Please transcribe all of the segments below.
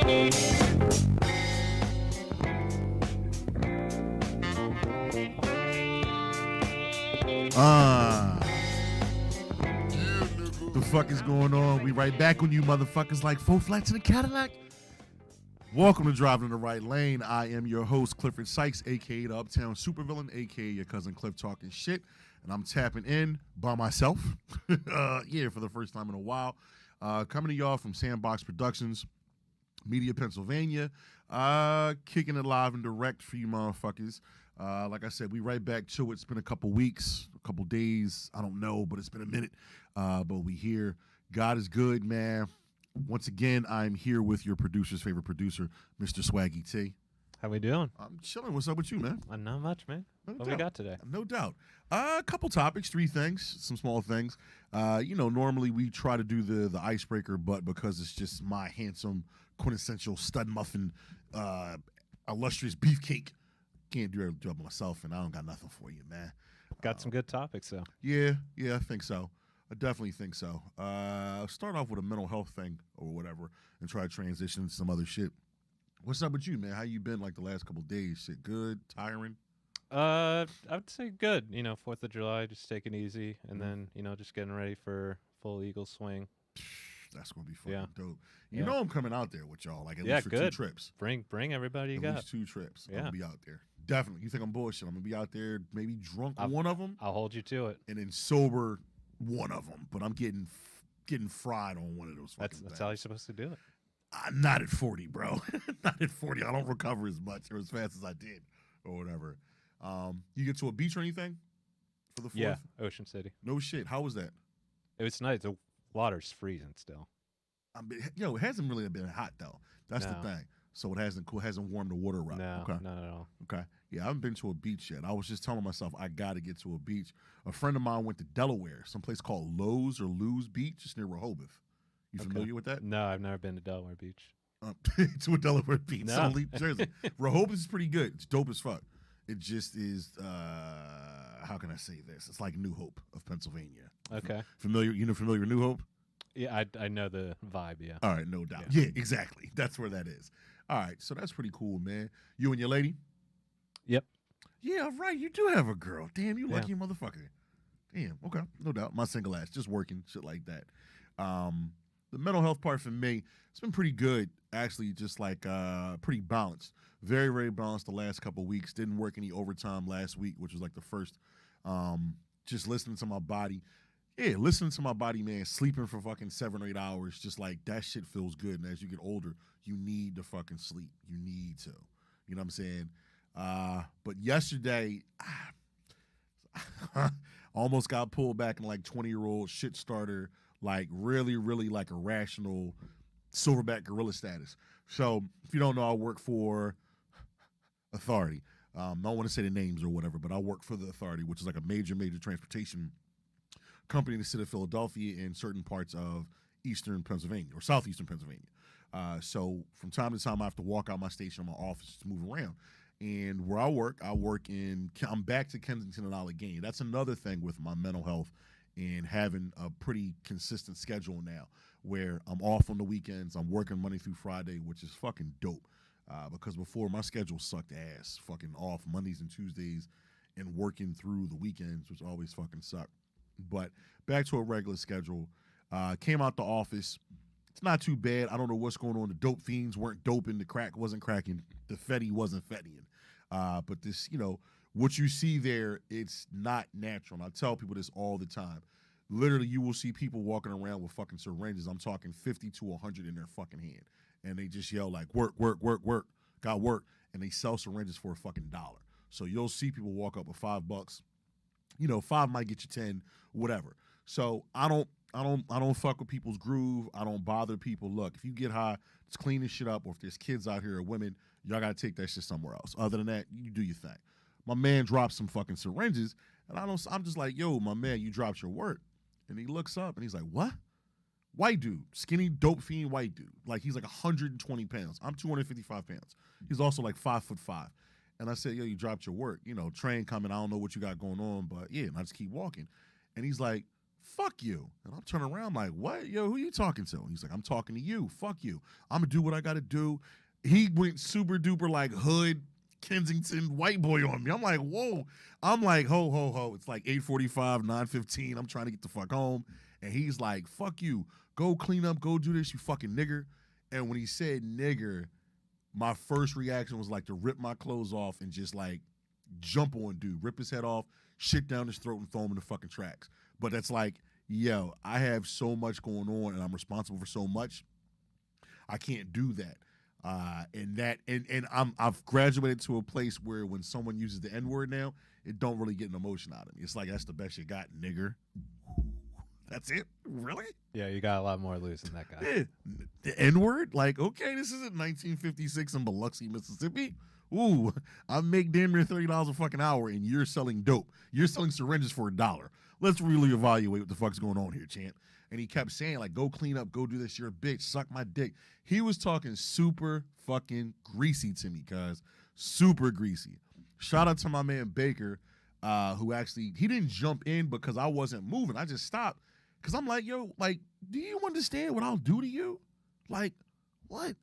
The fuck is going on? We right back on you motherfuckers like four flats in a Cadillac. Welcome to Driving in the Right Lane. I am your host, Clifford Sykes, a.k.a. the Uptown Supervillain, a.k.a. your cousin Cliff talking shit. And I'm tapping in by myself, for the first time in a while. Coming to y'all from Sandbox Productions, Media, Pennsylvania. Kicking it live and direct for you motherfuckers. Like I said, we right back to it. It's been a couple weeks, a couple days. I don't know, but it's been a minute. But we here. God is good, man. Once again, I'm here with your producer's favorite producer, Mr. Swaggy T. How we doing? I'm chilling. What's up with you, man? Not much, man. What we got today? No doubt. A couple topics, three things, some small things. Normally we try to do the icebreaker, but because it's just my handsome, quintessential stud muffin, illustrious beefcake, can't do it by myself, and I don't got nothing for you, man. Got some good topics, though. Yeah, I think so. I definitely think so. Start off with a mental health thing or whatever and try to transition to some other shit. What's up with you, man? How you been like the last couple of days? Shit good? Tiring? I would say good. 4th of July, just taking it easy. And then, just getting ready for full Eagle swing. That's going to be fucking dope. You know I'm coming out there with y'all, like at least for good. 2 trips. Bring everybody you got. At least 2 trips. I'm going to be out there. Definitely. You think I'm bullshit? I'm going to be out there maybe drunk one of them. I'll hold you to it. And then sober one of them. But I'm getting fried on one of those fucking That's how you're supposed to do it. Not at 40, bro. Not at 40. I don't recover as much or as fast as I did or whatever. You get to a beach or anything for the 4th? Yeah, Ocean City. No shit. How was that? It was nice. The water's freezing still. It hasn't really been hot, though. That's the thing. So it hasn't warmed the water up. No, okay. not at all. Okay. Yeah, I haven't been to a beach yet. I was just telling myself I got to get to a beach. A friend of mine went to Delaware, someplace called Lewes Beach, just near Rehoboth. You familiar with that? No, I've never been to Delaware Beach. To a Delaware Beach. No. Jersey. Rehoboth is pretty good. It's dope as fuck. It just is, how can I say this? It's like New Hope of Pennsylvania. Okay. Familiar with New Hope? Yeah, I know the vibe, yeah. All right, no doubt. Yeah, exactly. That's where that is. All right, so that's pretty cool, man. You and your lady? Yep. Yeah, right. You do have a girl. Damn, you lucky motherfucker. Damn, okay. No doubt. My single ass, just working, shit like that. The mental health part for me, it's been pretty good, actually, just like pretty balanced. Very, very balanced the last couple of weeks. Didn't work any overtime last week, which was like the first. Just listening to my body. Yeah, listening to my body, man, sleeping for fucking 7 or 8 hours, just like that shit feels good. And as you get older, you need to fucking sleep. You need to. You know what I'm saying? But yesterday, almost got pulled back in like 20-year-old shit starter, like really, really like irrational silverback gorilla status. So if you don't know, I work for Authority. I don't want to say the names or whatever, but I work for the Authority, which is like a major transportation company in the city of Philadelphia and certain parts of eastern Pennsylvania or southeastern Pennsylvania. So from time to time, I have to walk out my station or my office to move around. And where I work I'm back to Kensington and Allegheny. That's another thing with my mental health and having a pretty consistent schedule now where I'm off on the weekends. I'm working Monday through Friday, which is fucking dope. Because before my schedule sucked ass, fucking off Mondays and Tuesdays and working through the weekends, which always fucking sucked. But back to a regular schedule. Came out the office. It's not too bad. I don't know what's going on. The dope fiends weren't doping. The crack wasn't cracking. The fetty wasn't fettying. But this, what you see there, it's not natural. And I tell people this all the time. Literally, you will see people walking around with fucking syringes. I'm talking 50 to 100 in their fucking hand. And they just yell like, work, got work. And they sell syringes for a fucking $1. So you'll see people walk up with $5. 5 might get you 10, whatever. So I don't fuck with people's groove. I don't bother people. Look, if you get high, just clean this shit up. Or if there's kids out here or women, y'all gotta take that shit somewhere else. Other than that, you do your thing. My man drops some fucking syringes, and I'm just like, yo, my man, you dropped your work. And he looks up and he's like, what? White dude, skinny, dope fiend white dude. Like he's like 120 pounds. I'm 255 pounds. He's also like 5'5". And I said, yo, you dropped your work. Train coming. I don't know what you got going on, but yeah. And I just keep walking. And he's like, fuck you. And I'm turning around like, what? Yo, who you talking to? And he's like, I'm talking to you. Fuck you. I'm going to do what I got to do. He went super duper like hood Kensington white boy on me. I'm like, whoa. I'm like, ho, ho, ho. It's like 8:45, 9:15. I'm trying to get the fuck home. And he's like, fuck you. Go clean up. Go do this, you fucking nigger. And when he said nigger, my first reaction was like to rip my clothes off and just like jump on dude, rip his head off, shit down his throat and throw him in the fucking tracks. But that's like, yo, I have so much going on and I'm responsible for so much. I can't do that. I've graduated to a place where when someone uses the N word now, it don't really get an emotion out of me. It's like, that's the best you got, nigger. That's it? Really? Yeah, you got a lot more loose than that guy. Yeah. The N word? Like, okay, this isn't 1956 in Biloxi, Mississippi. Ooh, I make damn near $30 a fucking hour and you're selling dope. You're selling syringes for $1. Let's really evaluate what the fuck's going on here, champ. And he kept saying, like, go clean up, go do this, you're a bitch, suck my dick. He was talking super fucking greasy to me, cuz. Super greasy. Shout out to my man Baker, who actually, he didn't jump in because I wasn't moving. I just stopped. Because I'm like, yo, like, do you understand what I'll do to you? Like, what?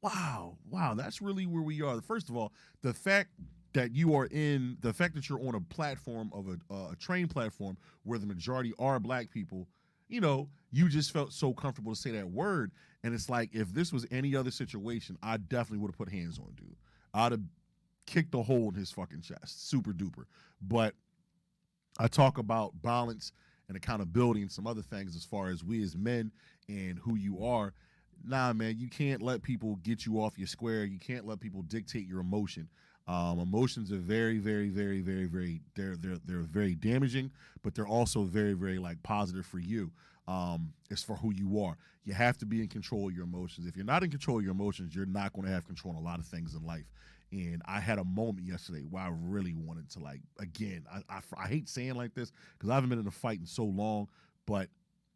Wow, that's really where we are. First of all, the fact that you're on a platform of a train platform where the majority are black people, you know, you just felt so comfortable to say that word. And it's like, if this was any other situation, I definitely would have put hands on dude. I'd have kicked a hole in his fucking chest, super duper. But I talk about balance and accountability and some other things as far as we as men and who you are. Nah, man, you can't let people get you off your square. You can't let people dictate your emotion. Emotions are very, very, very, very, very. They're very damaging, but they're also very, very like positive for you. It's for who you are. You have to be in control of your emotions. If you're not in control of your emotions, you're not going to have control on a lot of things in life. And I had a moment yesterday where I really wanted to like, again, I hate saying like this because I haven't been in a fight in so long, but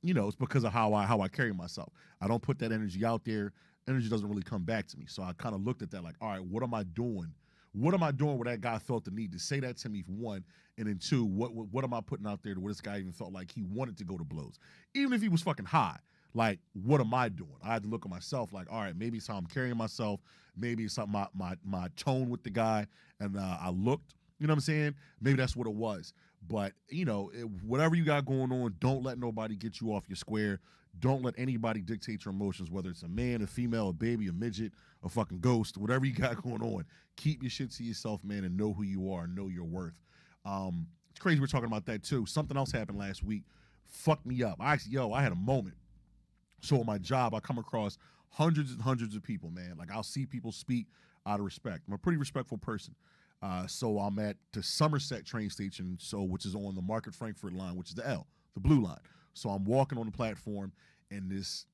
you know, it's because of how I carry myself. I don't put that energy out there. Energy doesn't really come back to me. So I kind of looked at that like, all right, what am I doing? What am I doing where that guy felt the need to say that to me, for one, and then two, what am I putting out there to where this guy even felt like he wanted to go to blows, even if he was fucking high? Like, what am I doing? I had to look at myself like, all right, maybe it's how I'm carrying myself, maybe it's something my tone with the guy, and I looked, you know what I'm saying? Maybe that's what it was. But you know, whatever you got going on, don't let nobody get you off your square. Don't let anybody dictate your emotions, whether it's a man, a female, a baby, a midget, a fucking ghost, whatever you got going on. Keep your shit to yourself, man, and know who you are, and know your worth. It's crazy we're talking about that too. Something else happened last week, fucked me up. I had a moment. So at my job, I come across hundreds and hundreds of people, man. Like I'll see people speak out of respect. I'm a pretty respectful person. So I'm at the Somerset train station, which is on the Market Frankfurt line, which is the blue line. So I'm walking on the platform, and this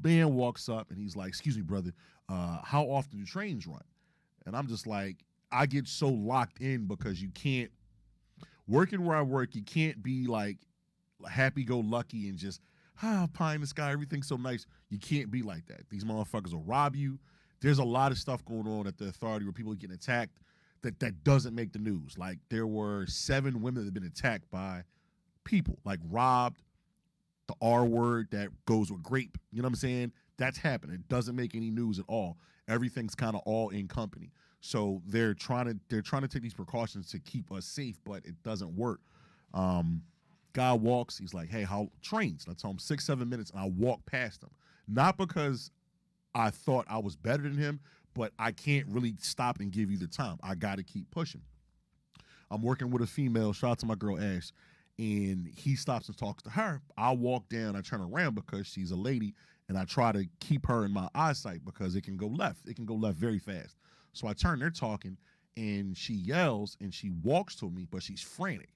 man walks up, and he's like, "Excuse me, brother, how often do trains run?" And I'm just like, I get so locked in because you can't, working where I work, you can't be like happy-go-lucky and just, pie in the sky, everything's so nice. You can't be like that. These motherfuckers will rob you. There's a lot of stuff going on at the authority where people are getting attacked that doesn't make the news. Like there were 7 women that have been attacked by people, like robbed, the R word that goes with grape. You know what I'm saying? That's happening. It doesn't make any news at all. Everything's kind of all in company. So they're trying to take these precautions to keep us safe, but it doesn't work. Guy walks, he's like, "Hey, how trains?" And I tell him 6-7 minutes, and I walk past him. Not because I thought I was better than him, but I can't really stop and give you the time. I got to keep pushing. I'm working with a female, shout out to my girl Ash, and he stops and talks to her. I walk down, I turn around because she's a lady, and I try to keep her in my eyesight because it can go left. It can go left very fast. So I turn, they're talking, and she yells, and she walks to me, but she's frantic.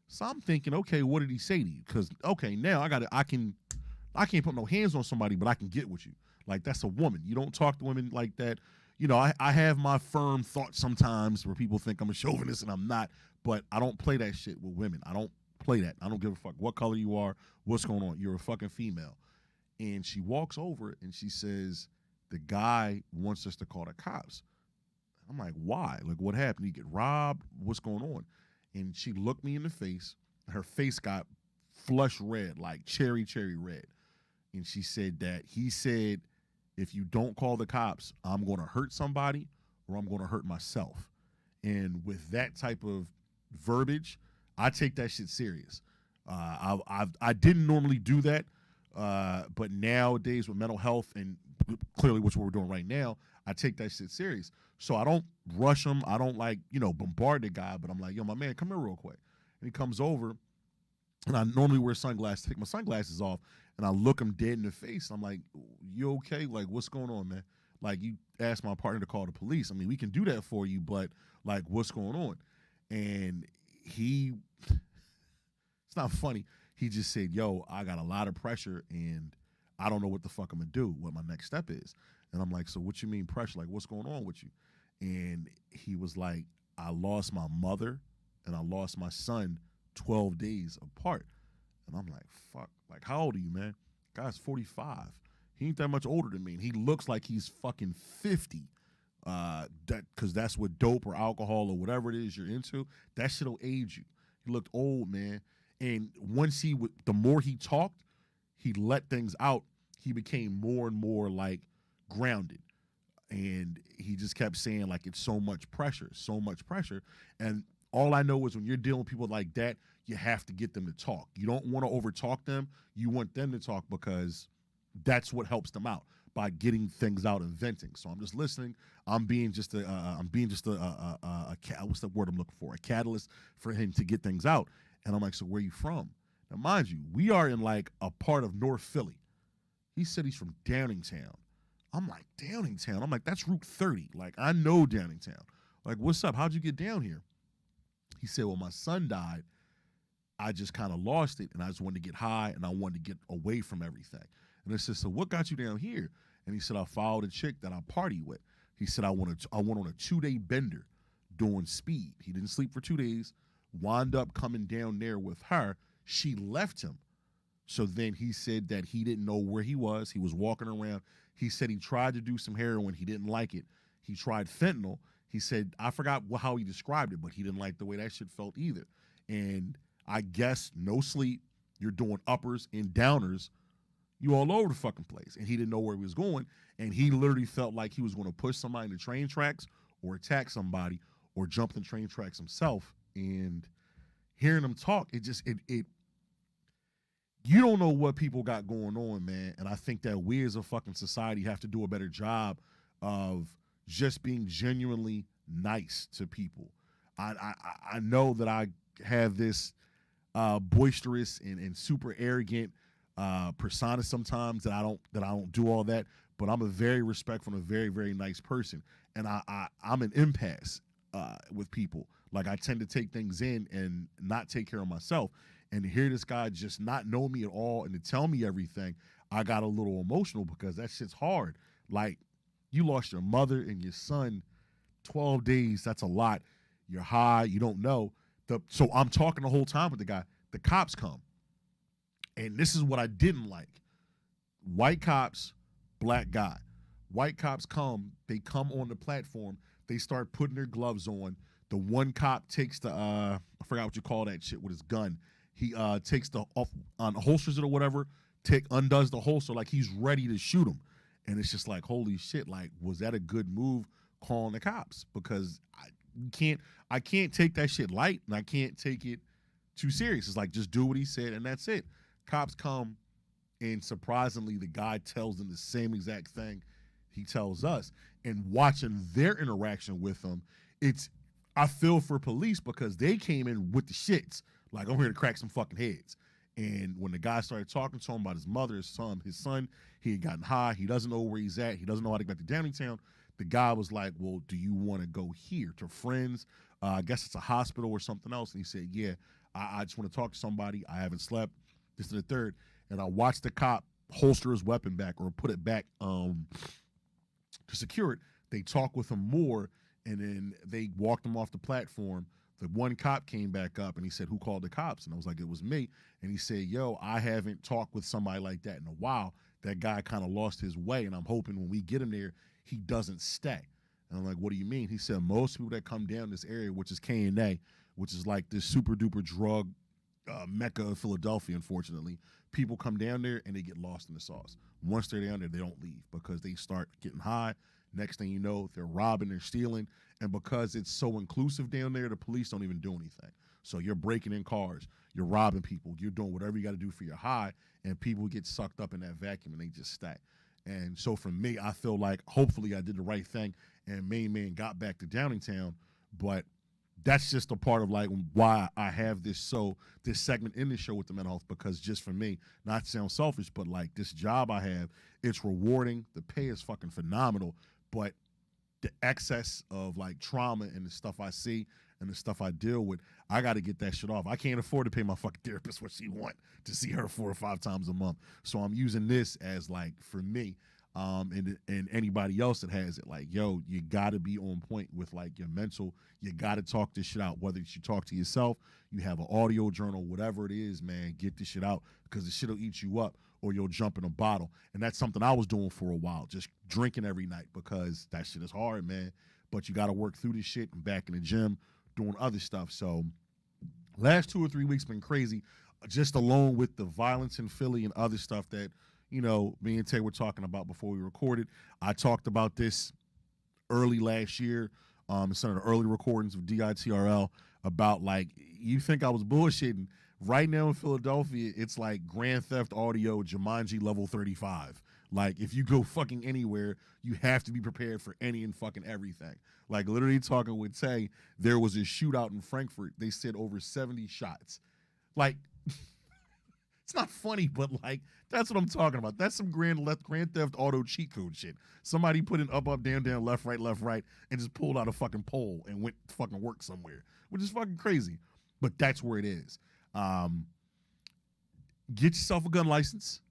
So I'm thinking, okay, what did he say to you? Because, okay, now I can't put no hands on somebody, but I can get with you. Like, that's a woman. You don't talk to women like that. You know, I have my firm thoughts sometimes where people think I'm a chauvinist and I'm not, but I don't play that shit with women. I don't play that. I don't give a fuck what color you are, what's going on. You're a fucking female. And she walks over and she says, the guy wants us to call the cops. I'm like, why? Like, what happened? You get robbed? What's going on? And she looked me in the face. Her face got flush red, like cherry red. And she said that he said, if you don't call the cops, I'm going to hurt somebody or I'm going to hurt myself. And with that type of verbiage, I take that shit serious. I didn't normally do that, but nowadays with mental health and clearly which what we're doing right now, I take that shit serious. So I don't rush him. I don't bombard the guy, but I'm like, yo, my man, come here real quick. And he comes over, and I normally wear sunglasses, take my sunglasses off, and I look him dead in the face. I'm like, you okay? Like, what's going on, man? Like, you asked my partner to call the police. I mean, we can do that for you, but like, what's going on? And it's not funny. He just said, yo, I got a lot of pressure and I don't know what the fuck I'm gonna do, what my next step is. And I'm like, so what you mean pressure? Like, what's going on with you? And he was like, I lost my mother and I lost my son 12 days apart. And I'm like, fuck, like, how old are you, man? Guy's 45. He ain't that much older than me. And he looks like he's fucking 50. Because that's what dope or alcohol or whatever it is you're into, that shit'll age you. He looked old, man. And once the more he talked, he let things out, he became more and more like grounded. And he just kept saying, like, it's so much pressure. And all I know is when you're dealing with people like that, you have to get them to talk. You don't want to overtalk them. You want them to talk because that's what helps them out by getting things out and venting. So I'm just listening. I'm being just a what's the word I'm looking for? A catalyst for him to get things out. And I'm like, so where you from? Now, mind you, we are in like a part of North Philly. He said he's from Downingtown. I'm like, Downingtown? I'm like, that's Route 30. Like, I know Downingtown. Like, what's up? How'd you get down here? He said, well, my son died. I just kind of lost it, and I just wanted to get high, and I wanted to get away from everything. And I said, so what got you down here? And he said, I followed a chick that I party with. He said, I went on a 2-day bender doing speed. He didn't sleep for 2 days, wound up coming down there with her. She left him. So then he said that he didn't know where he was. He was walking around. He said he tried to do some heroin. He didn't like it. He tried fentanyl. He said, I forgot how he described it, but he didn't like the way that shit felt either. And I guess no sleep, you're doing uppers and downers, you all over the fucking place. And he didn't know where he was going. And he literally felt like he was going to push somebody in the train tracks or attack somebody or jump the train tracks himself. And hearing him talk, it you don't know what people got going on, man. And I think that we as a fucking society have to do a better job of just being genuinely nice to people. I know that I have this boisterous and super arrogant persona sometimes that I don't do all that, but I'm a very respectful and a very, very nice person. And I'm an impasse with people. Like, I tend to take things in and not take care of myself. And to hear this guy just not know me at all and to tell me everything, I got a little emotional because that shit's hard. Like, you lost your mother and your son 12 days. That's a lot. You're high. You don't know. So I'm talking the whole time with the guy. The cops come. And this is what I didn't like. White cops, black guy. White cops come. They come on the platform. They start putting their gloves on. The one cop takes the, I forgot what you call that shit with his gun. He takes the off on holsters it or whatever, undoes the holster like he's ready to shoot him. And it's just like, holy shit, like, was that a good move calling the cops? Because I can't take that shit light and I can't take it too serious. It's like, just do what he said and that's it. Cops come and surprisingly the guy tells them the same exact thing he tells us. And watching their interaction with him, I feel for police because they came in with the shits. Like, I'm here to crack some fucking heads. And when the guy started talking to him about his mother, his son, he had gotten high. He doesn't know where he's at. He doesn't know how to get to Downingtown. The guy was like, well, do you want to go here to friends? I guess it's a hospital or something else. And he said, yeah, I just want to talk to somebody. I haven't slept. This and the third. And I watched the cop holster his weapon back or put it back to secure it. They talked with him more, and then they walked him off the platform. The one cop came back up and he said, who called the cops? And I was like, it was me. And he said, yo, I haven't talked with somebody like that in a while. That guy kind of lost his way, and I'm hoping when we get him there, he doesn't stay. And I'm like, what do you mean? He said, most people that come down this area, which is K&A, which is like this super duper drug mecca of Philadelphia, unfortunately. People come down there and they get lost in the sauce. Once they're down there, they don't leave because they start getting high. Next thing you know, they're robbing, they're stealing. And because it's so inclusive down there, the police don't even do anything. So you're breaking in cars, you're robbing people, you're doing whatever you got to do for your high, and people get sucked up in that vacuum and they just stack. And so for me, I feel like hopefully I did the right thing and Main Man got back to Downingtown, but that's just a part of like why I have this segment in the show with the mental health, because just for me, not to sound selfish, but like this job I have, it's rewarding. The pay is fucking phenomenal, but the excess of like trauma and the stuff I see and the stuff I deal with, I got to get that shit off. I can't afford to pay my fucking therapist what she want to see her 4 or 5 times a month. So I'm using this as like for me, and anybody else that has it, like, yo, you got to be on point with like your mental. You got to talk this shit out, whether you talk to yourself, you have an audio journal, whatever it is, man, get this shit out, because the shit will eat you up or you'll jump in a bottle. And that's something I was doing for a while, just drinking every night, because that shit is hard, man. But you got to work through this shit and back in the gym doing other stuff. So last 2 or 3 weeks been crazy, just alone with the violence in Philly and other stuff that, you know, me and Tay were talking about before we recorded. I talked about this early last year, in some of the early recordings of DITRL, about like, you think I was bullshitting. Right now in Philadelphia, it's like Grand Theft Audio Jumanji level 35. Like, if you go fucking anywhere, you have to be prepared for any and fucking everything. Like, literally talking with Tay, there was a shootout in Frankfurt. They said over 70 shots. Like, it's not funny, but like, that's what I'm talking about. That's some Grand Theft Auto cheat code shit. Somebody put in up, down, down, left, right, and just pulled out a fucking pole and went to fucking work somewhere, which is fucking crazy. But that's where it is. Get yourself a gun license.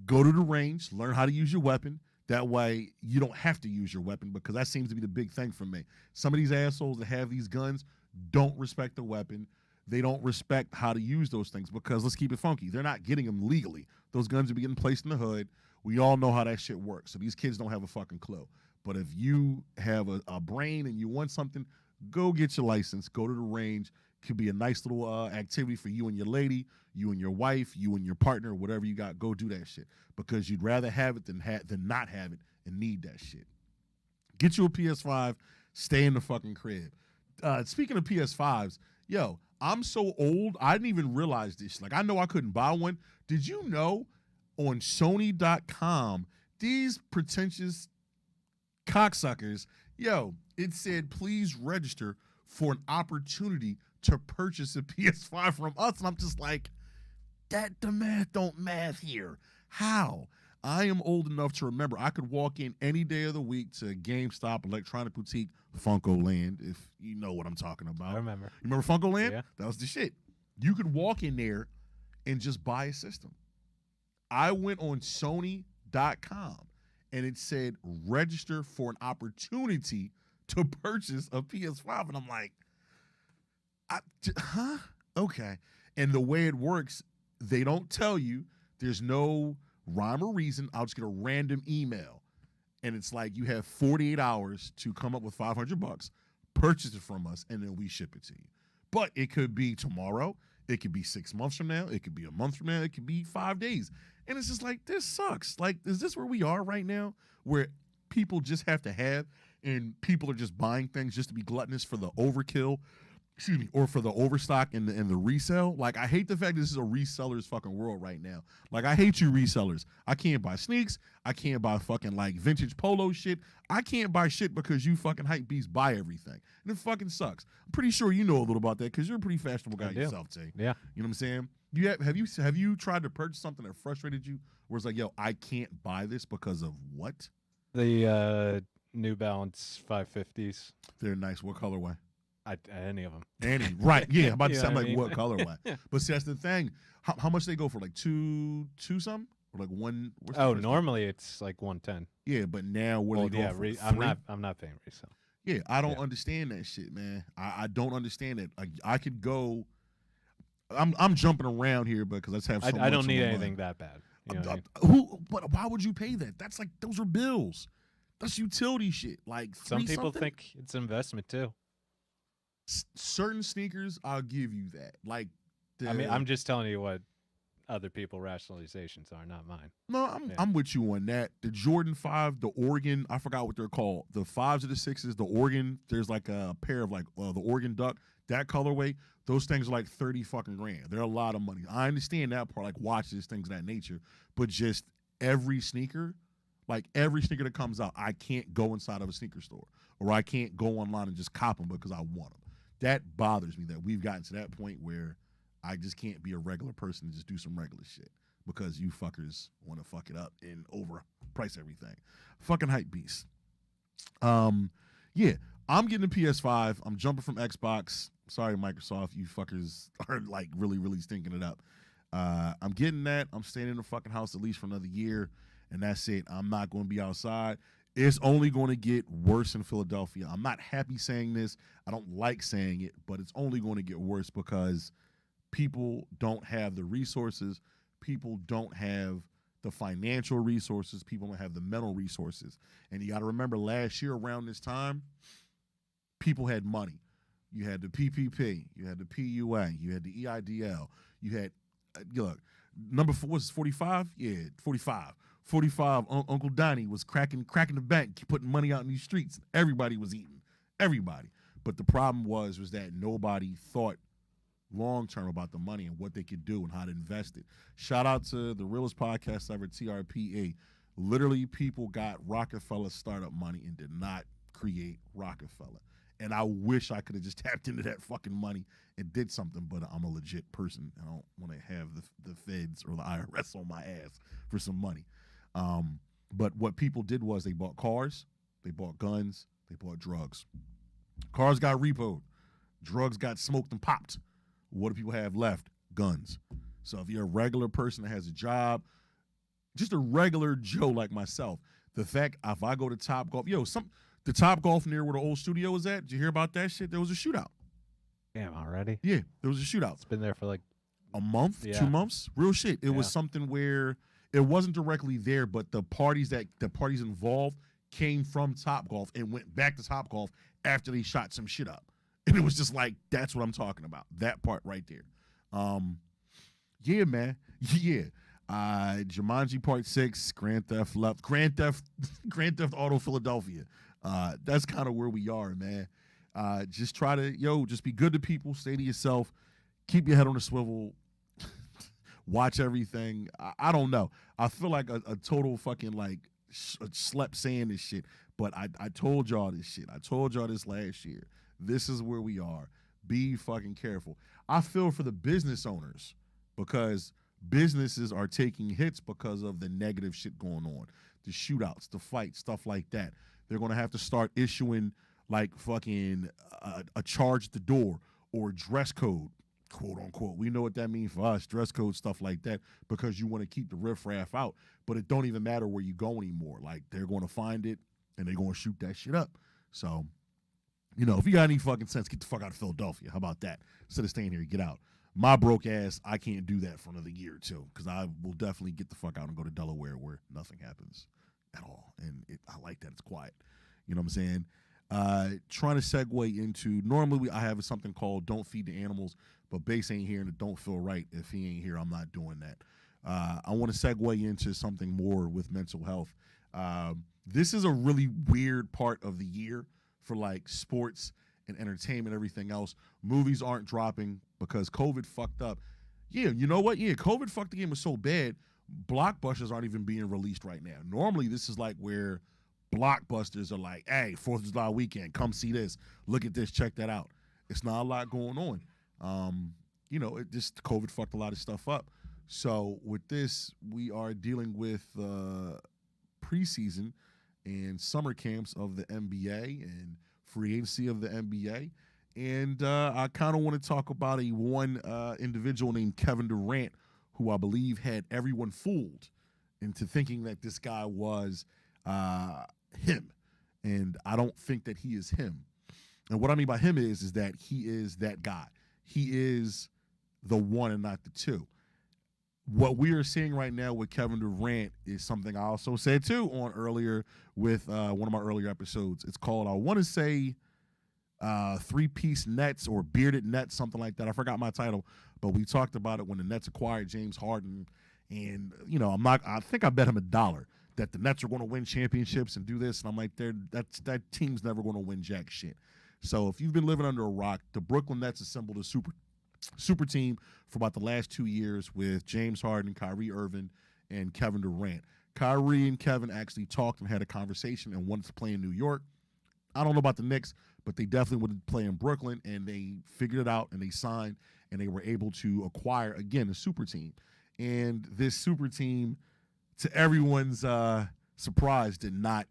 Go to the range, learn how to use your weapon. That way you don't have to use your weapon, because that seems to be the big thing for me. Some of these assholes that have these guns don't respect the weapon. They don't respect how to use those things, because let's keep it funky. They're not getting them legally. Those guns are being placed in the hood. We all know how that shit works. So these kids don't have a fucking clue. But if you have a brain and you want something, go get your license. Go to the range. Could be a nice little activity for you and your lady, you and your wife, you and your partner, whatever you got. Go do that shit, because you'd rather have it than not have it and need that shit. Get you a PS5. Stay in the fucking crib. Speaking of PS5s, yo, I'm so old, I didn't even realize this. Like, I know I couldn't buy one. Did you know on Sony.com, these pretentious cocksuckers, yo, it said, please register for an opportunity to purchase a PS5 from us. And I'm just like, the math don't math here. How? I am old enough to remember I could walk in any day of the week to GameStop, Electronic Boutique, Funko Land, if you know what I'm talking about. I remember. You remember Funko Land? Yeah. That was the shit. You could walk in there and just buy a system. I went on Sony.com and it said register for an opportunity to purchase a PS5. And I'm like, huh? Okay. And the way it works, they don't tell you. There's no rhyme or reason. I'll just get a random email. And it's like, you have 48 hours to come up with $500, purchase it from us, and then we ship it to you. But it could be tomorrow. It could be 6 months from now. It could be a month from now. It could be 5 days. And it's just like, this sucks. Like, is this where we are right now? Where people just have to have, and people are just buying things just to be gluttonous for the overkill, or for the overstock and the resale. Like, I hate the fact this is a reseller's fucking world right now. Like, I hate you resellers. I can't buy sneaks. I can't buy fucking like vintage polo shit. I can't buy shit because you fucking hype beasts buy everything. And it fucking sucks. I'm pretty sure you know a little about that, because you're a pretty fashionable guy yourself, Tay. Yeah. You know what I'm saying? Have you tried to purchase something that frustrated you, where it's like, yo, I can't buy this because of what? The New Balance 550s. They're nice. What colorway? Any of them. Any, right? Yeah, I'm about to You say, know I'm what like, I mean? what colorway? But see, that's the thing. How much they go for? Like two something, or like one? what's the Oh, first normally it's like 110. one? Yeah, but now what are they going for? I'm not paying resale. Yeah, I don't understand that shit, man. I don't understand it. I could go. I'm jumping around here because let's have. I don't need anything that bad. You know what I mean? But why would you pay that? That's like, those are bills. That's utility shit. Like, Some people think it's an investment too. certain sneakers, I'll give you that. Like, I mean, I'm just telling you what other people rationalizations are, not mine. No, Yeah. I'm with you on that. The Jordan 5, the Oregon, I forgot what they're called. The 5s or the 6s, the Oregon, there's like a pair of like the Oregon Duck, that colorway, those things are like 30 fucking grand. They're a lot of money. I understand that part, like watches, things of that nature, but just every sneaker, like every sneaker that comes out, I can't go inside of a sneaker store or I can't go online and just cop them because I want them. That bothers me that we've gotten to that point where I just can't be a regular person and just do some regular shit because you fuckers want to fuck it up and overprice everything. Fucking hype beast. Yeah, I'm getting a PS5. I'm jumping from Xbox. Sorry, Microsoft, you fuckers are like really, really stinking it up. I'm getting that. I'm staying in the fucking house at least for another year, and that's it. I'm not going to be outside. It's only going to get worse in Philadelphia. I'm not happy saying this. I don't like saying it, but it's only going to get worse because people don't have the resources. People don't have the financial resources. People don't have the mental resources. And you got to remember last year around this time, people had money. You had the PPP. You had the PUA. You had the EIDL. You had, look, number 4 was 45? Yeah, 45. 45, Uncle Donnie was cracking the bank, putting money out in these streets. Everybody was eating. Everybody. But the problem was that nobody thought long term about the money and what they could do and how to invest it. Shout out to the realest podcast ever, TRPA. Literally, people got Rockefeller startup money and did not create Rockefeller. And I wish I could have just tapped into that fucking money and did something, but I'm a legit person. I don't want to have the feds or the IRS on my ass for some money. But what people did was they bought cars, they bought guns, they bought drugs. Cars got repoed. Drugs got smoked and popped. What do people have left? Guns. So if you're a regular person that has a job, just a regular Joe like myself, the fact if I go to Top Golf, the Top Golf near where the old studio is at, did you hear about that shit? There was a shootout. Damn, already? Yeah, there was a shootout. It's been there for like a month, 2 months. Real shit. It was something where it wasn't directly there, but the parties involved came from Top Golf and went back to Top Golf after they shot some shit up. And it was just like, that's what I'm talking about. That part right there. Yeah, man. Yeah. Jumanji Part 6, Grand Theft Auto Philadelphia. That's kind of where we are, man. Just try to, just be good to people, stay to yourself, keep your head on a swivel, watch everything. I don't know. I feel like a total fucking like slept saying this shit, but I told y'all this shit. I told y'all this last year. This is where we are. Be fucking careful. I feel for the business owners because businesses are taking hits because of the negative shit going on. The shootouts, the fights, stuff like that. They're going to have to start issuing like fucking a charge at the door or dress code, quote unquote. We know what that means for us, dress code, stuff like that, because you want to keep the riffraff out. But it don't even matter where you go anymore. Like they're going to find it and they're going to shoot that shit up. So, if you got any fucking sense, get the fuck out of Philadelphia. How about that? Instead of staying here, get out. My broke ass, I can't do that for another year or two because I will definitely get the fuck out and go to Delaware where nothing happens at all. And I like that. It's quiet. You know what I'm saying? Trying to segue into, normally I have something called Don't Feed the Animals, but Bass ain't here and it don't feel right. If he ain't here, I'm not doing that. I want to segue into something more with mental health. This is a really weird part of the year for like sports and entertainment, everything else. Movies aren't dropping because COVID fucked up. Yeah, you know what? Yeah, COVID fucked the game was so bad, blockbusters aren't even being released right now. Normally, this is like where blockbusters are like, hey, 4th of July weekend, come see this. Look at this, check that out. It's not a lot going on. It just COVID fucked a lot of stuff up. So with this, we are dealing with preseason and summer camps of the NBA and free agency of the NBA. And I kind of want to talk about one individual named Kevin Durant, who I believe had everyone fooled into thinking that this guy was him. And I don't think that he is him. And what I mean by him is that he is that guy. He is the one and not the two. What we are seeing right now with Kevin Durant is something I also said too on earlier with one of my earlier episodes. It's called, I want to say, three-piece Nets or bearded Nets, something like that. I forgot my title, but we talked about it when the Nets acquired James Harden. And, I think I bet him $1 that the Nets are going to win championships and do this. And I'm like, that team's never going to win jack shit. So if you've been living under a rock, the Brooklyn Nets assembled a super team for about the last 2 years with James Harden, Kyrie Irving, and Kevin Durant. Kyrie and Kevin actually talked and had a conversation and wanted to play in New York. I don't know about the Knicks, but they definitely would play in Brooklyn, and they figured it out, and they signed, and they were able to acquire, again, a super team. And this super team, to everyone's surprise, did not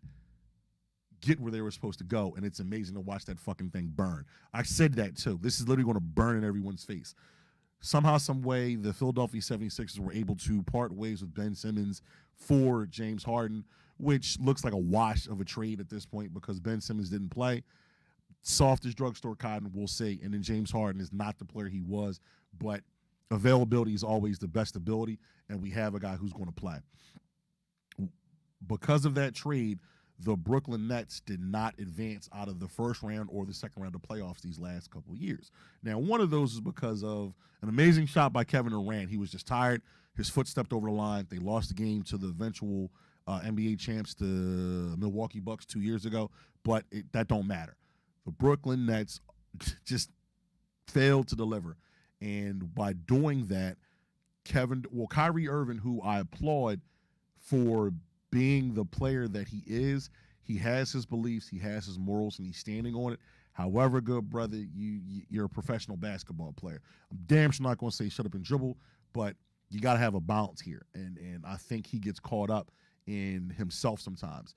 get where they were supposed to go, and it's amazing to watch that fucking thing burn. I said that, too. This is literally going to burn in everyone's face. Somehow, some way, the Philadelphia 76ers were able to part ways with Ben Simmons for James Harden, which looks like a wash of a trade at this point because Ben Simmons didn't play. Soft as drugstore cotton, we'll say. And then James Harden is not the player he was, but availability is always the best ability, and we have a guy who's going to play. Because of that trade, the Brooklyn Nets did not advance out of the first round or the second round of playoffs these last couple of years. Now, one of those is because of an amazing shot by Kevin Durant. He was just tired. His foot stepped over the line. They lost the game to the eventual NBA champs, the Milwaukee Bucks 2 years ago, but that don't matter. The Brooklyn Nets just failed to deliver. And by doing that, Kyrie Irving, who I applaud for being the player that he is, he has his beliefs, he has his morals, and he's standing on it. However, good brother, you're a professional basketball player. I'm damn sure not going to say shut up and dribble, but you got to have a balance here. And I think he gets caught up in himself sometimes.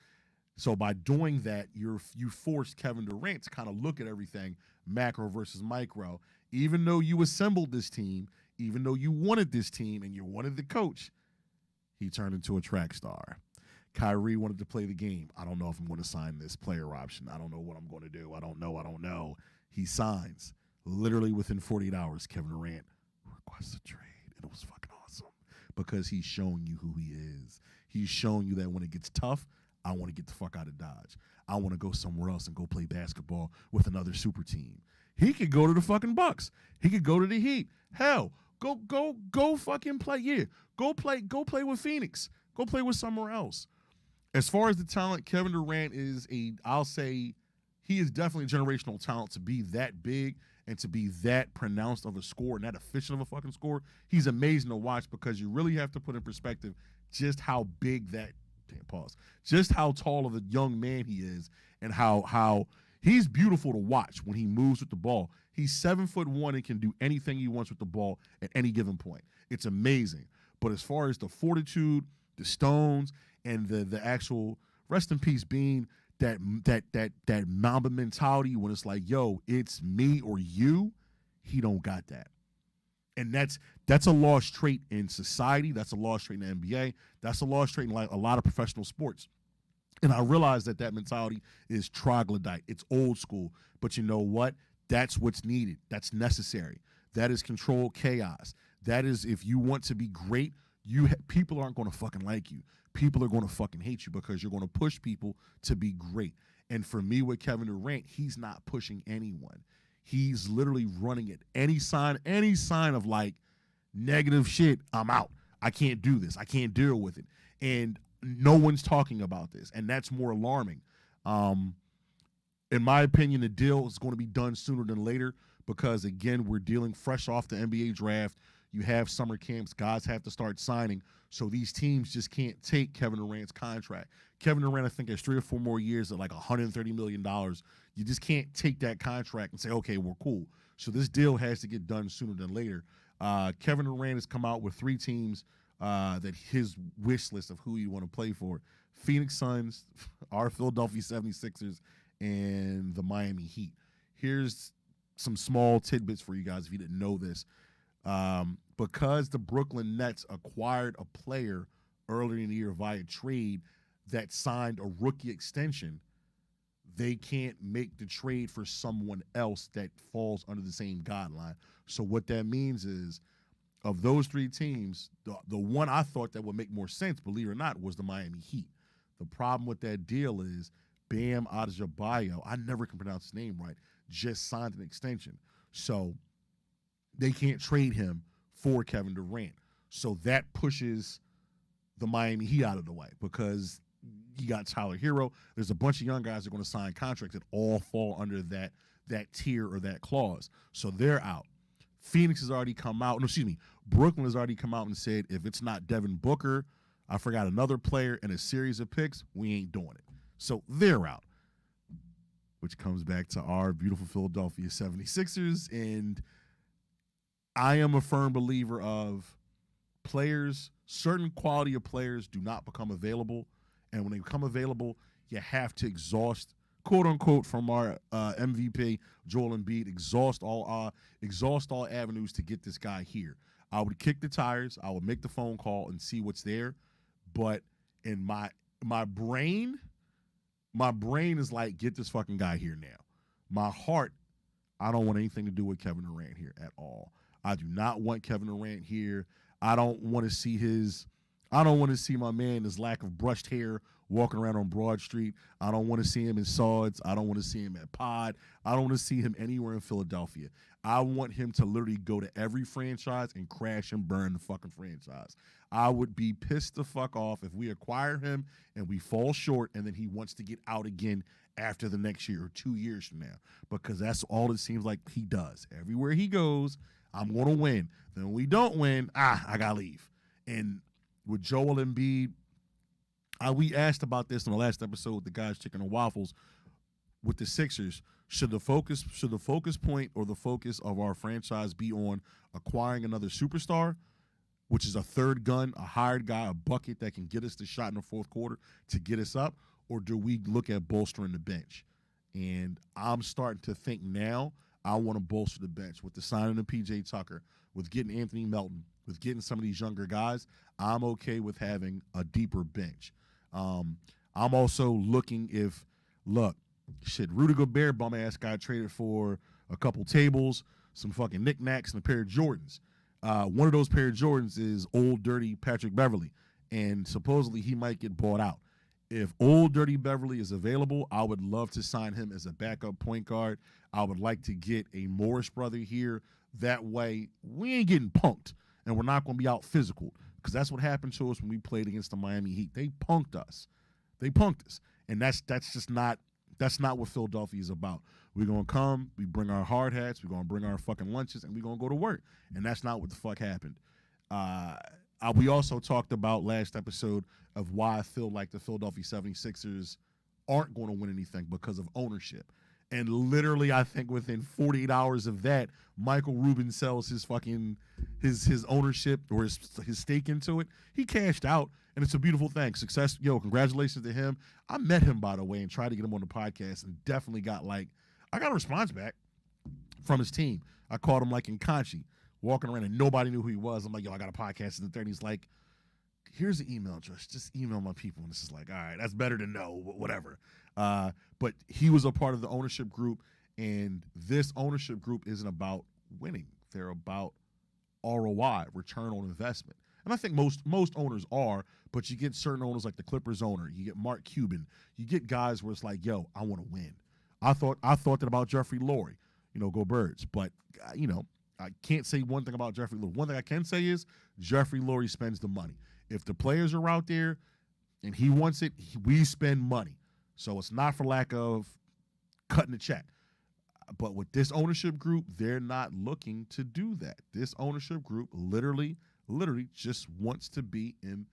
So by doing that, you forced Kevin Durant to kind of look at everything macro versus micro. Even though you assembled this team, even though you wanted this team and you wanted the coach, he turned into a track star. Kyrie wanted to play the game. I don't know if I'm going to sign this player option. I don't know what I'm going to do. I don't know. He signs. Literally within 48 hours, Kevin Durant requests a trade. And it was fucking awesome because he's showing you who he is. He's showing you that when it gets tough, I want to get the fuck out of Dodge. I want to go somewhere else and go play basketball with another super team. He could go to the fucking Bucks. He could go to the Heat. Hell, go fucking play. Yeah, go play with Phoenix. Go play with somewhere else. As far as the talent, Kevin Durant I'll say he is definitely a generational talent to be that big and to be that pronounced of a score and that efficient of a fucking score. He's amazing to watch because you really have to put in perspective just how big just how tall of a young man he is and how he's beautiful to watch when he moves with the ball. He's 7'1" and can do anything he wants with the ball at any given point. It's amazing. But as far as the fortitude, the stones, and the actual rest in peace being that Mamba mentality when it's like, yo, it's me or you, he don't got that. And that's a lost trait in society. That's a lost trait in the NBA. That's a lost trait in like a lot of professional sports. And I realize that mentality is troglodyte. It's old school. But you know what? That's what's needed. That's necessary. That is controlled chaos. That is, if you want to be great, people aren't going to fucking like you. People are going to fucking hate you because you're going to push people to be great. And for me with Kevin Durant, he's not pushing anyone. He's literally running at any sign of like negative shit, I'm out. I can't do this. I can't deal with it. And no one's talking about this. And that's more alarming. In my opinion, the deal is going to be done sooner than later because, again, we're dealing fresh off the NBA draft. You have summer camps. Guys have to start signing. So these teams just can't take Kevin Durant's contract. Kevin Durant, I think, has 3 or 4 more years at like $130 million. You just can't take that contract and say, okay, we're cool. So this deal has to get done sooner than later. Kevin Durant has come out with 3 teams that his wish list of who you want to play for. Phoenix Suns, our Philadelphia 76ers, and the Miami Heat. Here's some small tidbits for you guys if you didn't know this. Because the Brooklyn Nets acquired a player earlier in the year via trade that signed a rookie extension, they can't make the trade for someone else that falls under the same guideline. So what that means is, of those 3 teams, the one I thought that would make more sense, believe it or not, was the Miami Heat. The problem with that deal is Bam Adebayo, I never can pronounce his name right, just signed an extension. So they can't trade him for Kevin Durant. So that pushes the Miami Heat out of the way because you got Tyler Hero. There's a bunch of young guys that are going to sign contracts that all fall under that tier or that clause. So they're out. Phoenix has already come out. No, excuse me. Brooklyn has already come out and said if it's not Devin Booker, I forgot another player and a series of picks, we ain't doing it. So they're out, which comes back to our beautiful Philadelphia 76ers. And I am a firm believer of players, certain quality of players do not become available. And when they become available, you have to exhaust, quote unquote, from our MVP, Joel Embiid, exhaust all avenues to get this guy here. I would kick the tires. I would make the phone call and see what's there. But in my brain is like, get this fucking guy here now. My heart, I don't want anything to do with Kevin Durant here at all. I do not want Kevin Durant here. I don't want to see my man, his lack of brushed hair, walking around on Broad Street. I don't want to see him in Swords. I don't want to see him at Pod. I don't want to see him anywhere in Philadelphia. I want him to literally go to every franchise and crash and burn the fucking franchise. I would be pissed the fuck off if we acquire him and we fall short and then he wants to get out again after the next year or 2 years from now, because that's all it seems like he does. Everywhere he goes, I'm going to win. Then when we don't win, I got to leave. And with Joel Embiid, we asked about this in the last episode with the guys Chicken and Waffles with the Sixers. Should the focus point or the focus of our franchise be on acquiring another superstar, which is a third gun, a hired guy, a bucket that can get us the shot in the fourth quarter to get us up, or do we look at bolstering the bench? And I'm starting to think now I want to bolster the bench with the signing of P.J. Tucker, with getting Anthony Melton, with getting some of these younger guys. I'm okay with having a deeper bench. I'm also looking Rudy Gobert, bum-ass guy, traded for a couple tables, some fucking knickknacks, and a pair of Jordans. One of those pair of Jordans is old, dirty Patrick Beverly, and supposedly he might get bought out. If old, dirty Beverly is available, I would love to sign him as a backup point guard. I would like to get a Morris brother here. That way, we ain't getting punked, and we're not going to be out physical, because that's what happened to us when we played against the Miami Heat. They punked us. And that's not what Philadelphia is about. We're going to come, we bring our hard hats, we're going to bring our fucking lunches, and we're going to go to work. And that's not what the fuck happened. We also talked about last episode of why I feel like the Philadelphia 76ers aren't going to win anything because of ownership. And literally, I think within 48 hours of that, Michael Rubin sells his fucking his ownership or his stake into it. He cashed out, and it's a beautiful thing. Success, congratulations to him. I met him, by the way, and tried to get him on the podcast, and definitely got I got a response back from his team. I called him in Conchi, walking around, and nobody knew who he was. I'm like, I got a podcast in the 30s. He's like, here's the email address. Just email my people. And this is like, all right, that's better than no, whatever. But he was a part of the ownership group, and this ownership group isn't about winning. They're about ROI, return on investment. And I think most owners are, but you get certain owners like the Clippers owner. You get Mark Cuban. You get guys where it's like, I want to win. I thought that about Jeffrey Lurie. Go Birds. But, I can't say one thing about Jeffrey Lurie. One thing I can say is Jeffrey Lurie spends the money. If the players are out there and he wants it, we spend money. So it's not for lack of cutting the check. But with this ownership group, they're not looking to do that. This ownership group literally just wants to be in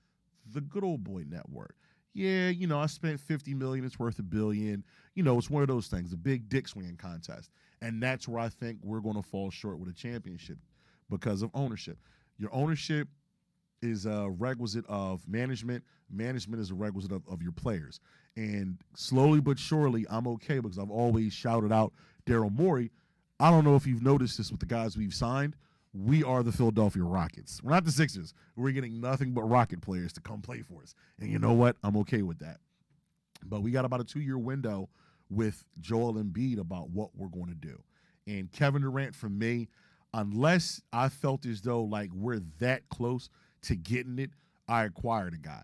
the good old boy network. Yeah, I spent $50 million, it's worth $1 billion. It's one of those things, the big dick swinging contest. And that's where I think we're going to fall short with a championship because of ownership. Your ownership is a requisite of management. Management is a requisite of your players. And slowly but surely, I'm okay because I've always shouted out Daryl Morey. I don't know if you've noticed this with the guys we've signed. We are the Philadelphia Rockets. We're not the Sixers. We're getting nothing but Rocket players to come play for us. And you know what? I'm okay with that. But we got about a 2-year window with Joel Embiid about what we're going to do. And Kevin Durant, for me, unless I felt as though we're that close to getting it, I acquired a guy.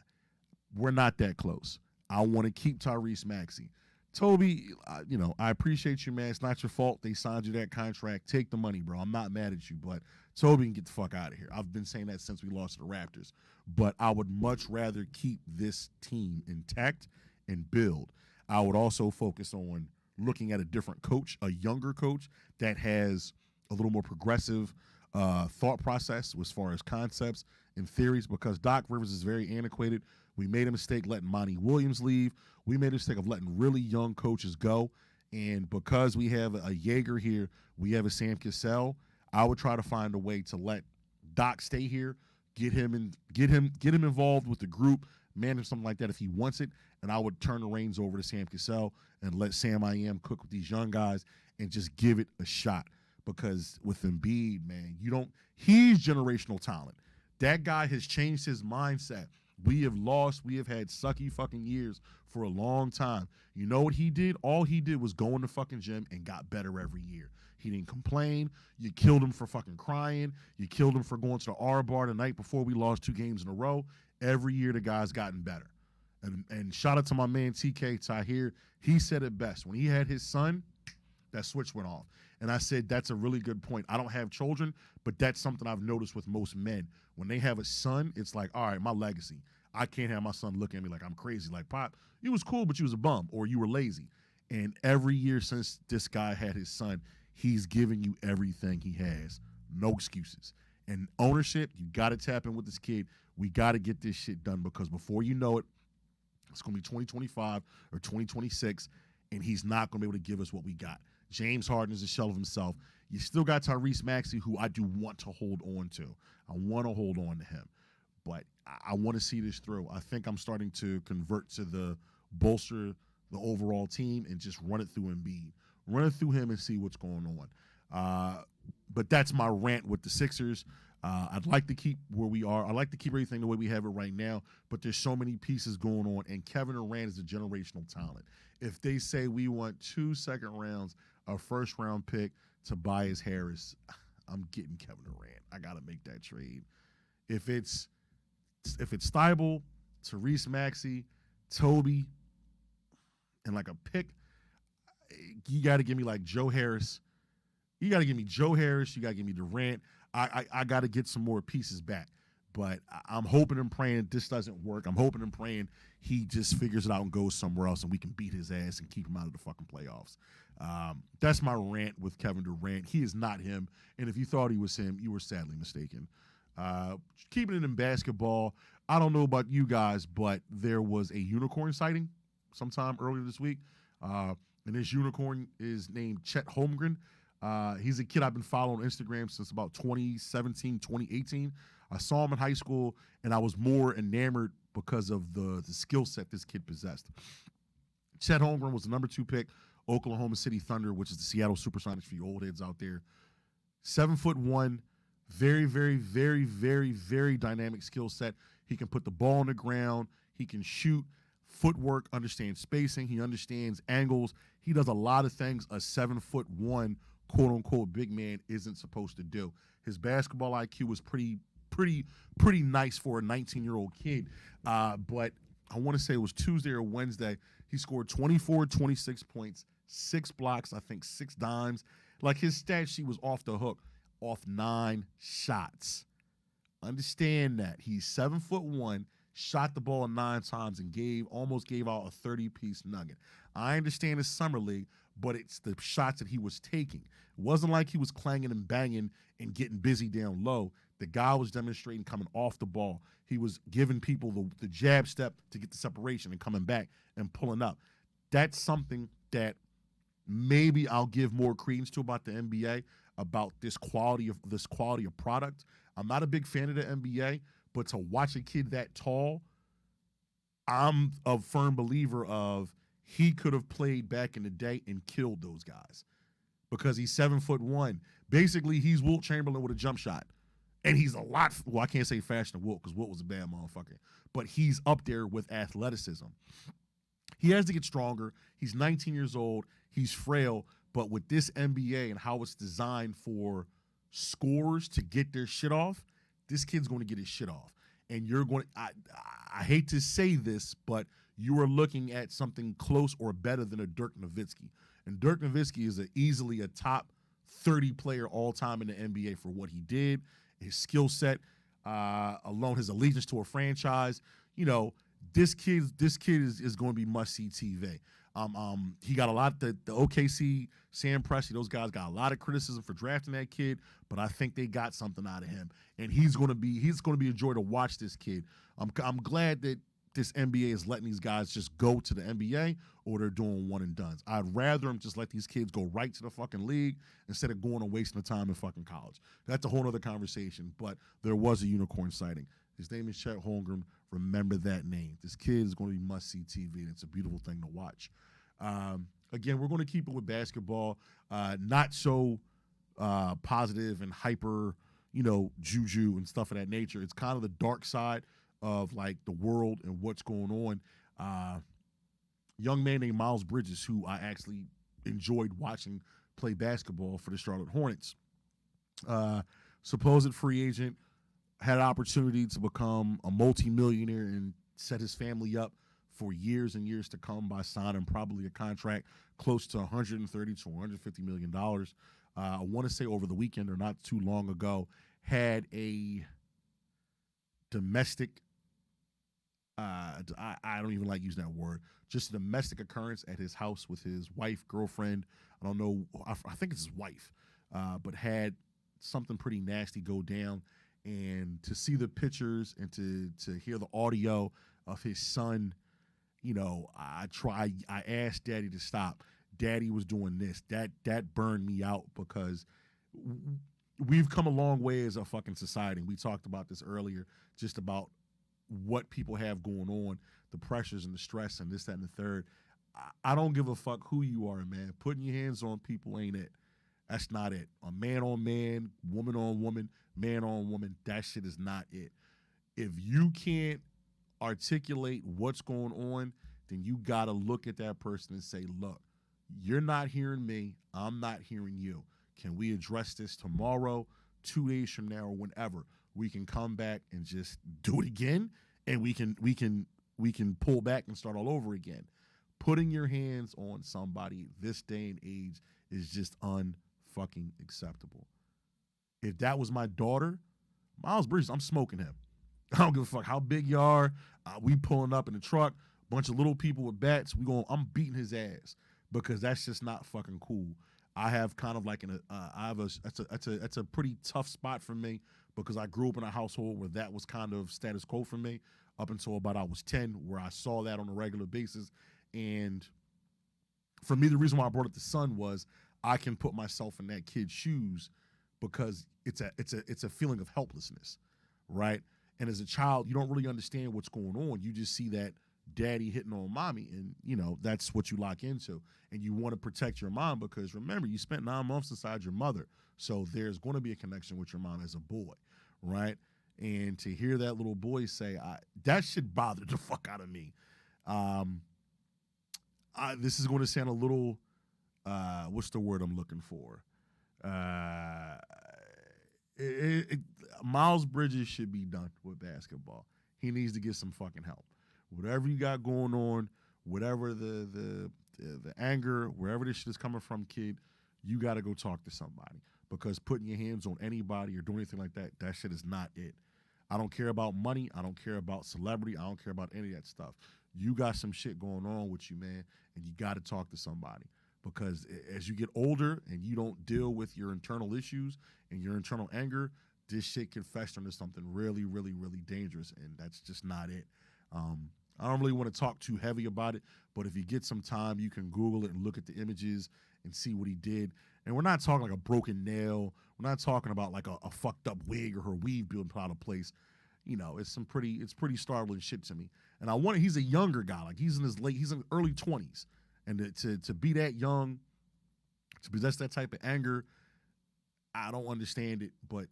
We're not that close. I want to keep Tyrese Maxey. Toby, I appreciate you, man. It's not your fault they signed you that contract. Take the money, bro. I'm not mad at you, but Toby can get the fuck out of here. I've been saying that since we lost to the Raptors. But I would much rather keep this team intact and build. I would also focus on looking at a different coach, a younger coach that has a little more progressive thought process as far as concepts and theories, because Doc Rivers is very antiquated. We made a mistake letting Monty Williams leave. We made a mistake of letting really young coaches go. And because we have a Jaeger here, we have a Sam Cassell, I would try to find a way to let Doc stay here, get him involved with the group, manage something like that if he wants it, and I would turn the reins over to Sam Cassell and let Sam I Am cook with these young guys and just give it a shot. Because with Embiid, man, he's generational talent. That guy has changed his mindset. We have had sucky fucking years for a long time. You know what he did? All he did was go in the fucking gym and got better every year. He didn't complain. You killed him for fucking crying. You killed him for going to the R bar the night before we lost 2 games in a row. Every year the guy's gotten better. And shout out to my man TK Tahir. He said it best. When he had his son, that switch went off. And I said, that's a really good point. I don't have children, but that's something I've noticed with most men. When they have a son, it's like, all right, my legacy. I can't have my son look at me like I'm crazy. Like, Pop, you was cool, but you was a bum, or you were lazy. And every year since this guy had his son, he's giving you everything he has. No excuses. And ownership, you got to tap in with this kid. We got to get this shit done, because before you know it, it's going to be 2025 or 2026, and he's not going to be able to give us what we got. James Harden is a shell of himself. You still got Tyrese Maxey, who I do want to hold on to. I want to hold on to him. But I want to see this through. I think I'm starting to convert to the bolster the overall team and just run it through Embiid. Run it through him and see what's going on. But that's my rant with the Sixers. I'd like to keep where we are. I'd like to keep everything the way we have it right now, but there's so many pieces going on, and Kevin Durant is a generational talent. If they say we want 2 second rounds, a first-round pick, Tobias Harris, I'm getting Kevin Durant. I got to make that trade. If it's Steibel, Tyrese Maxey, Toby, and like a pick, you got to give me like Joe Harris. You got to give me Joe Harris. You got to give me Durant. I got to get some more pieces back. But I'm hoping and praying this doesn't work. I'm hoping and praying he just figures it out and goes somewhere else and we can beat his ass and keep him out of the fucking playoffs. That's my rant with Kevin Durant. He is not him. And if you thought he was him, you were sadly mistaken. Keeping it in basketball, I don't know about you guys, but there was a unicorn sighting sometime earlier this week. And this unicorn is named Chet Holmgren. He's a kid I've been following on Instagram since about 2017, 2018. I saw him in high school, and I was more enamored because of the skill set this kid possessed. Chet Holmgren was the number 2 pick, Oklahoma City Thunder, which is the Seattle Supersonics for you old heads out there. 7'1", very, very, very, very, very dynamic skill set. He can put the ball on the ground. He can shoot, footwork, understands spacing. He understands angles. He does a lot of things a 7'1", quote-unquote big man isn't supposed to do. His basketball IQ was pretty nice for a 19-year-old kid. But I want to say it was Tuesday or Wednesday. He scored 24, 26 points, 6 blocks, I think 6 dimes. Like, his stat sheet was off the hook, off 9 shots. Understand that. He's 7'1", shot the ball 9 times, and almost gave out a 30-piece nugget. I understand it's summer league, but it's the shots that he was taking. It wasn't like he was clanging and banging and getting busy down low. The guy was demonstrating coming off the ball. He was giving people the jab step to get the separation and coming back and pulling up. That's something that maybe I'll give more credence to about the NBA, about this quality of product. I'm not a big fan of the NBA, but to watch a kid that tall, I'm a firm believer of he could have played back in the day and killed those guys because he's 7'1". Basically, he's Wilt Chamberlain with a jump shot. And he's I can't say faster than Wilt because Wilt was a bad motherfucker. But he's up there with athleticism. He has to get stronger. He's 19 years old. He's frail. But with this NBA and how it's designed for scorers to get their shit off, this kid's going to get his shit off. And you're going to, I hate to say this, but you are looking at something close or better than a Dirk Nowitzki. And Dirk Nowitzki is easily a top 30 player all time in the NBA for what he did, his skill set, alone his allegiance to a franchise. You know, this kid is going to be must see TV. He got a lot. The OKC, Sam Presti, those guys got a lot of criticism for drafting that kid, but I think they got something out of him, and he's going to be a joy to watch this kid. I'm glad that this NBA is letting these guys just go to the NBA or they're doing one and dones. I'd rather them just let these kids go right to the fucking league instead of going and wasting the time in fucking college. That's a whole other conversation, but there was a unicorn sighting. His name is Chet Holmgren. Remember that name. This kid is going to be must-see TV, and it's a beautiful thing to watch. Again, we're going to keep it with basketball, not so positive and hyper, juju and stuff of that nature. It's kind of the dark side of like the world and what's going on. Young man named Miles Bridges, who I actually enjoyed watching play basketball for the Charlotte Hornets. Supposed free agent, had an opportunity to become a multimillionaire and set his family up for years and years to come by signing probably a contract close to $130 to $150 million. I want to say over the weekend or not too long ago, had a domestic, I don't even like using that word, just a domestic occurrence at his house with his wife, girlfriend. I don't know, I think it's his wife, but had something pretty nasty go down. And to see the pictures and to hear the audio of his son, I asked Daddy to stop. Daddy was doing this. That burned me out because we've come a long way as a fucking society. We talked about this earlier, just about what people have going on, the pressures and the stress and this, that, and the third. I don't give a fuck who you are, man. Putting your hands on people ain't it. That's not it. A man on man, woman on woman, man on woman, that shit is not it. If you can't articulate what's going on, then you got to look at that person and say, look, you're not hearing me. I'm not hearing you. Can we address this tomorrow, 2 days from now, or whenever? We can come back and just do it again, and we can pull back and start all over again. Putting your hands on somebody this day and age is just unfucking acceptable. If that was my daughter, Miles Bridges, I'm smoking him. I don't give a fuck how big you are. We pulling up in the truck, bunch of little people with bats. I'm beating his ass because that's just not fucking cool. I have kind of like that's a pretty tough spot for me because I grew up in a household where that was kind of status quo for me up until about I was 10, where I saw that on a regular basis. And for me, the reason why I brought up the son was I can put myself in that kid's shoes because it's a feeling of helplessness, right? And as a child, you don't really understand what's going on. You just see that daddy hitting on mommy, and that's what you lock into. And you want to protect your mom because remember, you spent 9 months inside your mother, so there's going to be a connection with your mom as a boy, right? And to hear that little boy say, that shit bothered the fuck out of me. This is going to sound a little, what's the word I'm looking for? Miles Bridges should be done with basketball. He needs to get some fucking help. Whatever you got going on, whatever the anger, wherever this shit is coming from, kid, you got to go talk to somebody because putting your hands on anybody or doing anything like that, that shit is not it. I don't care about money. I don't care about celebrity. I don't care about any of that stuff. You got some shit going on with you, man, and you got to talk to somebody because as you get older and you don't deal with your internal issues and your internal anger, this shit can fester into something really, really, really dangerous, and that's just not it. I don't really want to talk too heavy about it, but if you get some time, you can Google it and look at the images and see what he did. And we're not talking like a broken nail. We're not talking about like a fucked up wig or her weave being put out of place. It's pretty startling shit to me. And he's a younger guy, like he's in early 20s, and to be that young, to possess that type of anger, I don't understand it. But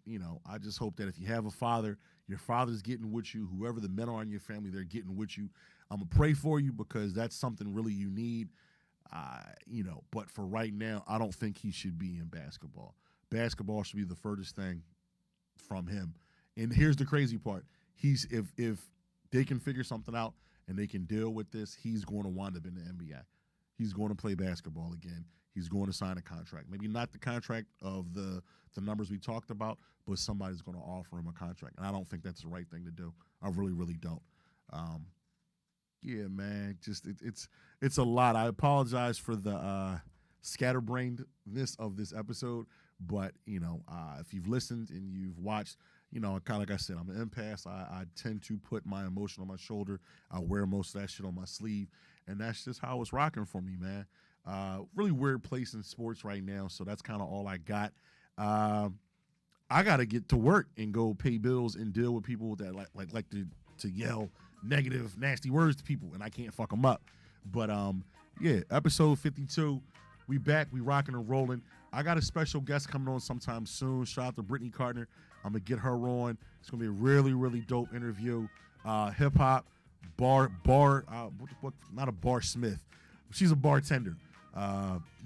I just hope that if you have a father, your father's getting with you. Whoever the men are in your family, they're getting with you. I'm gonna pray for you because that's something really you need. But for right now, I don't think he should be in basketball. Basketball should be the furthest thing from him. And here's the crazy part: if they can figure something out and they can deal with this, he's going to wind up in the NBA. He's going to play basketball again. He's going to sign a contract. Maybe not the contract of the numbers we talked about, but somebody's going to offer him a contract. And I don't think that's the right thing to do. I really, really don't. Yeah, man, just it's a lot. I apologize for the scatterbrainedness of this episode, but if you've listened and you've watched, kind of like I said, I'm an empath. I tend to put my emotion on my shoulder. I wear most of that shit on my sleeve, and that's just how it's rocking for me, man. Really weird place in sports right now, so that's kind of all I got. I got to get to work and go pay bills and deal with people that like to yell negative, nasty words to people, and I can't fuck them up. But yeah, episode 52. We back. We rocking and rolling. I got a special guest coming on sometime soon. Shout out to Brittany Carter. I'm gonna get her on. It's gonna be a really, really dope interview. Hip hop, not a bar smith. She's a bartender.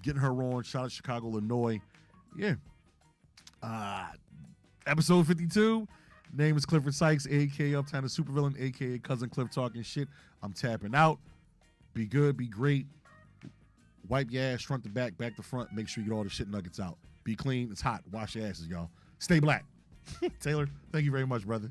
Getting her on. Shout out Chicago, Illinois. Yeah. Episode 52. Name is Clifford Sykes, a.k.a. Uptown the Supervillain, a.k.a. Cousin Cliff talking shit. I'm tapping out. Be good, be great. Wipe your ass front to back to front. Make sure you get all the shit nuggets out. Be clean. It's hot. Wash your asses, y'all. Stay black. Taylor, thank you very much, brother.